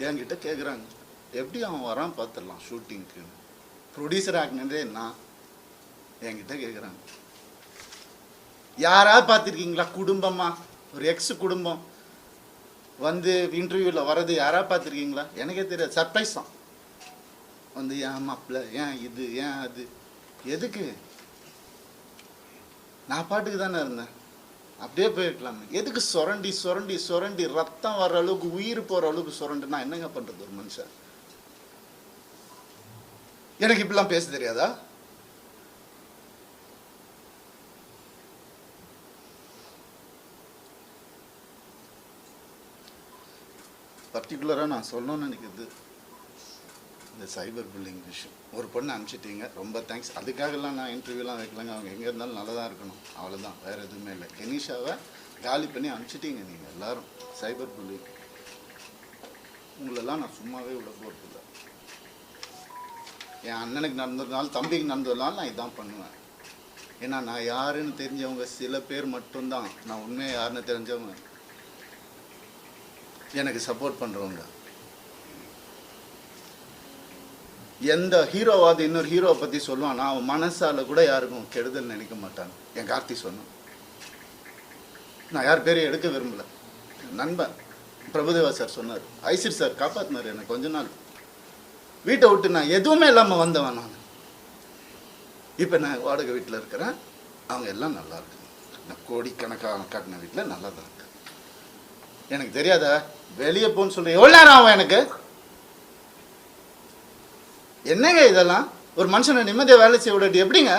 என்கிட்ட கேட்குறாங்க, எப்படி அவன் வரான் பார்த்துடலாம் ஷூட்டிங்க்கு. ப்ரொடியூசர் ஆகினதே நான். என்கிட்ட கேட்குறாங்க, யாராவது பார்த்துருக்கீங்களா குடும்பமாக ஒரு எக்ஸ் குடும்பம் வந்து இன்டர்வியூவில் வர்றது யாராவது பார்த்துருக்கீங்களா? எனக்கே தெரியாது. சர்ப்ரைஸ் தான். வந்து ஏன் மாப்பிள்ள, ஏன் இது, ஏன் அது, எதுக்கு? நான் பாட்டுக்கு தானே இருந்தேன், அப்படியே போயிருக்கலாமே. எதுக்கு சுரண்டி சுரண்டி சுரண்டி ரத்தம் வர்ற அளவுக்கு, உயிர் போகிற அளவுக்கு சுரண்டு நான் என்னங்க பண்ணுறது ஒரு மனுஷன்? எனக்கு இப்படிலாம் பேச தெரியாதா? பர்டிகுலராக நான் சொல்லணும்னு நினைக்கிறது இந்த சைபர் புல்லிங் விஷயம். ஒரு பொண்ணை அனுப்பிச்சிட்டிங்க, ரொம்ப தேங்க்ஸ். அதுக்காகலாம் நான் இன்டர்வியூலாம் வைக்கலங்க. அவங்க எங்கே இருந்தாலும் நல்லா தான் இருக்கணும், அவ்வளோதான், வேறு எதுவுமே இல்லை. கெனிஷாவை காலி பண்ணி அனுப்பிச்சிட்டிங்க நீங்கள் எல்லோரும். சைபர் புல்லிங் உங்களெல்லாம் நான் சும்மாவே விட போகிறதில்ல. என் அண்ணனுக்கு நடந்ததுனால, தம்பிக்கு நடந்ததுனால நான் இதான் பண்ணுவேன். ஏன்னா நான் யாருன்னு தெரிஞ்சவங்க சில பேர் மட்டும்தான், நான் உண்மையாக யாருன்னு தெரிஞ்சவங்க எனக்கு சப்போர்ட் பண்ணுறவங்க. எந்த ஹீரோவாது இன்னொரு ஹீரோவை பற்றி சொல்லுவான், நான் அவன் மனசால கூட யாருக்கும் கெடுதல் நினைக்க மாட்டான். என் கார்த்தி சொன்னான், நான் யார் பேரையும் எடுக்க விரும்பலை. நண்பன் பிரபுதேவா சார் சொன்னார், ஐசிர் சார் காப்பாற்றினார் எனக்கு. கொஞ்ச நாள் வீட்டை விட்டு நான் எதுவுமே இல்லாமல் வந்தவன் நான். இப்போ நான் வாடகை வீட்டில் இருக்கிறேன், அவங்க எல்லாம் நல்லா இருக்கு. நான் கோடிக்கணக்கான காட்டின வீட்டில் நல்லா தான் இருக்கு. எனக்கு தெரியாத வெளியே போன்னு சொல்கிறேன். எவ்வளோ நேரம் ஆகும் எனக்கு? என்னங்க இதெல்லாம்? ஒரு மனுஷனை நிம்மதியாக வேலை செய்ய விடாட்டி எப்படிங்க?